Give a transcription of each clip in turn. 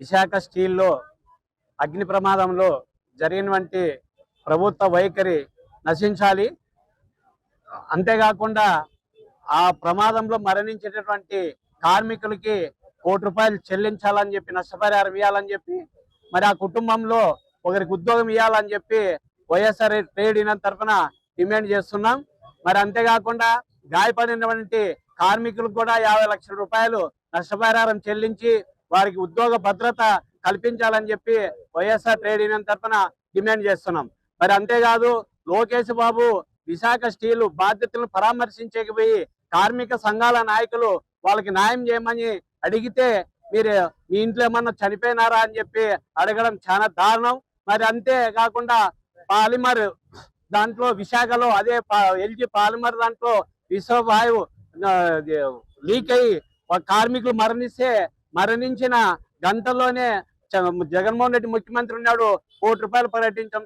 విశాఖ స్టీల్లో అగ్ని ప్రమాదంలో జరిగినటువంటి ప్రభుత్వ వైఖరి నశించాలి. అంతేకాకుండా ఆ ప్రమాదంలో మరణించేటటువంటి కార్మికులకి ₹1 చెల్లించాలని చెప్పి, నష్టపరిహారం ఇవ్వాలని చెప్పి, మరి ఆ కుటుంబంలో ఒకరికి ఉద్యోగం ఇవ్వాలని చెప్పి వైఎస్ఆర్ ట్రేడ్ యూనియన్ తరఫున డిమాండ్ చేస్తున్నాం. మరి అంతేకాకుండా గాయపడినటువంటి కార్మికులకు కూడా ₹50 లక్షల నష్టపరిహారం చెల్లించి వారికి ఉద్యోగ భద్రత కల్పించాలని చెప్పి వైఎస్ఆర్ ట్రేడ్ యూనియన్ తరఫున డిమాండ్ చేస్తున్నాం. మరి అంతేకాదు, లోకేష్ బాబు విశాఖ స్టీల్ బాధ్యతలను పరామర్శించకపోయి కార్మిక సంఘాల నాయకులు వాళ్ళకి న్యాయం చేయమని అడిగితే మీరు మీ ఇంట్లో ఏమన్నా చనిపోయినారా అని చెప్పి అడగడం చాలా దారుణం. మరి అంతేకాకుండా పాలిమర్ దాంట్లో విశాఖలో అదే ఎల్జీ పాలిమర్ దాంట్లో విశ్వవాయువు లీక్ అయ్యి కార్మికులు మరణించిన గంటలోనే జగన్మోహన్ రెడ్డి ముఖ్యమంత్రి ఉన్నాడు, ₹1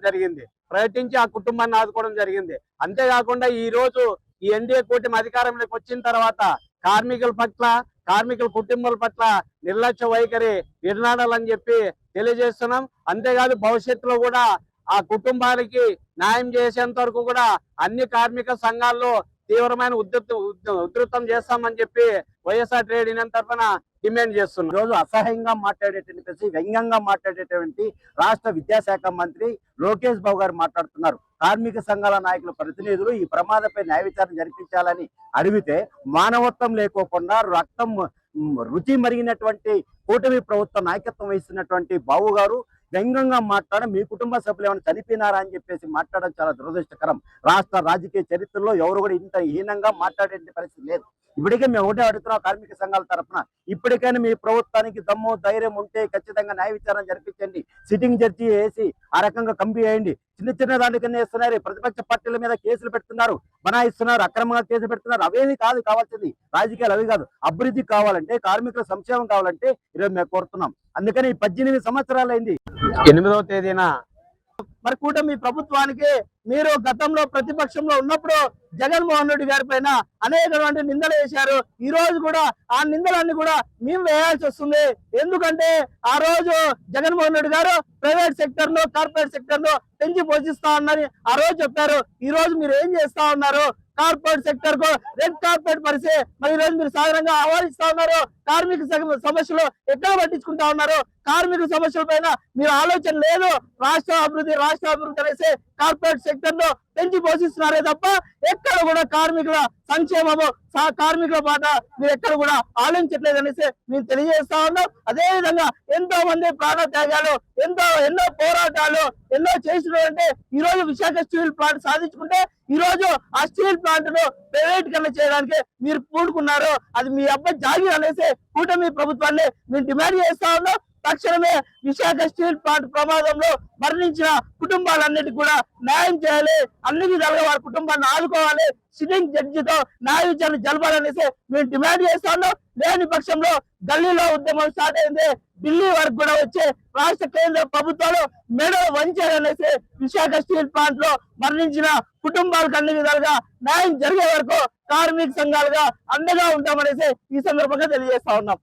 ప్రకటించి ఆ కుటుంబాన్ని ఆదుకోవడం జరిగింది. అంతేకాకుండా ఈ రోజు ఈ ఎన్డీఏ కూటమి అధికారంలోకి వచ్చిన తర్వాత కార్మికుల పట్ల, కార్మికుల కుటుంబాల పట్ల నిర్లక్ష్య వైఖరి విడనాడాలని చెప్పి తెలియజేస్తున్నాం. అంతేకాదు, భవిష్యత్తులో కూడా ఆ కుటుంబానికి న్యాయం చేసేంత వరకు కూడా అన్ని కార్మిక సంఘాల్లో తీవ్రమైన ఉధృతం చేస్తామని చెప్పి వైఎస్ఆర్ ట్రేడ్ యూనియన్ తరఫున డిమాండ్ చేస్తున్నాం. రోజు అసహ్యంగా మాట్లాడేటువంటి, వ్యంగ్యంగా మాట్లాడేటువంటి రాష్ట్ర విద్యాశాఖ మంత్రి లోకేష్ బాబు గారు మాట్లాడుతున్నారు. కార్మిక సంఘాల నాయకుల ప్రతినిధులు ఈ ప్రమాదంపై న్యాయ విచారణ జరిపించాలని అడిగితే మానవత్వం లేకోకుండా రక్తం రుచి మరిగినటువంటి కూటమి ప్రభుత్వ నాయకత్వం వహిస్తున్నటువంటి బాబు గారు వ్యంగ్యంగా మాట్లాడడం, మీ కుటుంబ సభ్యులు ఏమైనా చనిపోయినారా అని చెప్పేసి మాట్లాడడం చాలా దురదృష్టకరం. రాష్ట్ర రాజకీయ చరిత్రలో ఎవరు కూడా ఇంత హీనంగా మాట్లాడే పరిస్థితి లేదు. ఇప్పటికే మేము ఒకటే అడుగుతున్నాం కార్మిక సంఘాల తరఫున, ఇప్పటికైనా మీ ప్రభుత్వానికి దమ్ము ధైర్యం ఉంటే ఖచ్చితంగా న్యాయ విచారణ జరిపించండి. సిట్టింగ్ జడ్జి వేసి ఆ రకంగా కంపి చేయండి. చిన్న దానికన్నా వేస్తున్నారు, ప్రతిపక్ష పార్టీల మీద కేసులు పెడుతున్నారు, బనాయిస్తున్నారు, అక్రమంగా కేసులు పెడుతున్నారు. అవేమి కావాల్సింది రాజకీయాలు, అవి కాదు. అభివృద్ధి కావాలంటే, కార్మికుల సంక్షేమం కావాలంటే ఈరోజు మేము కోరుతున్నాం. అందుకని 18 సంవత్సరాలు అయింది. 8వ తేదీన మరి కూటమి ప్రభుత్వానికి మీరు గతంలో ప్రతిపక్షంలో ఉన్నప్పుడు జగన్మోహన్ రెడ్డి గారి పైన అనేకటువంటి నిందలు వేశారు. ఈ రోజు కూడా ఆ నిందలన్నీ కూడా మేము వేయాల్సి వస్తుంది. ఎందుకంటే ఆ రోజు జగన్మోహన్ రెడ్డి గారు ప్రైవేట్ సెక్టర్ ను, కార్పొరేట్ సెక్టర్ ను పెంచి పోషిస్తా ఉన్నారని ఆ రోజు చెప్పారు. ఈ రోజు మీరు ఏం చేస్తా ఉన్నారు? కార్పొరేట్ సెక్టర్ కు రెడ్ కార్పెట్ పరిచే మరి ఈ రోజు మీరు సాధారణంగా ఆహ్వానిస్తా ఉన్నారు. కార్మిక సమస్యలు ఎక్కడ పట్టించుకుంటా ఉన్నారు? కార్మిక సమస్యల పైన మీరు ఆలోచన లేదు. రాష్ట్ర అభివృద్ధి అనేసి కార్పొరేట్ సెక్టర్ లో పెంచి పోషిస్తున్నారే తప్ప ఎక్కడ కూడా కార్మికుల సంక్షేమము, కార్మికుల పాట మీరు ఎక్కడ కూడా ఆలోచించట్లేదు అనేసి మేము తెలియజేస్తా ఉన్నాం. అదే విధంగా ఎంతో మంది ప్రాణ త్యాగాలు, ఎన్నో పోరాటాలు ఎన్నో చేసినటువంటి ఈ రోజు విశాఖ స్టీల్ ప్లాంట్ సాధించుకుంటే ఈ రోజు ఆ స్టీల్ ప్లాంట్ ను ప్రైవేట్ కన్నా చేయడానికి మీరు పూనుకున్నారు. అది మీ అబ్బాయి జాగీర్ అనేసి కూటమి ప్రభుత్వాన్ని మేము డిమాండ్ చేస్తా ఉన్నాం. తక్షణమే విశాఖ స్టీల్ ప్లాంట్ ప్రమాదంలో మరణించిన కుటుంబాలన్నిటికీ కూడా న్యాయం చేయాలి. అన్ని విధాలుగా వారి కుటుంబాన్ని ఆదుకోవాలి. సిట్టింగ్ జడ్జితో న్యాయ విచారణ జరపాలనేసి మేము డిమాండ్ చేస్తున్నాం. లేని పక్షంలో గల్లీలో ఉద్యమం స్టార్ట్ అయింది. ఢిల్లీ వరకు కూడా వచ్చే రాష్ట్ర కేంద్ర ప్రభుత్వాలు మెడ వంచాలనేసి విశాఖ స్టీల్ ప్లాంట్ లో మరణించిన కుటుంబాలకు అన్ని విధాలుగా న్యాయం జరిగే వరకు కార్మిక సంఘాలుగా అండగా ఉంటామనేసి ఈ సందర్భంగా తెలియజేస్తా ఉన్నాం.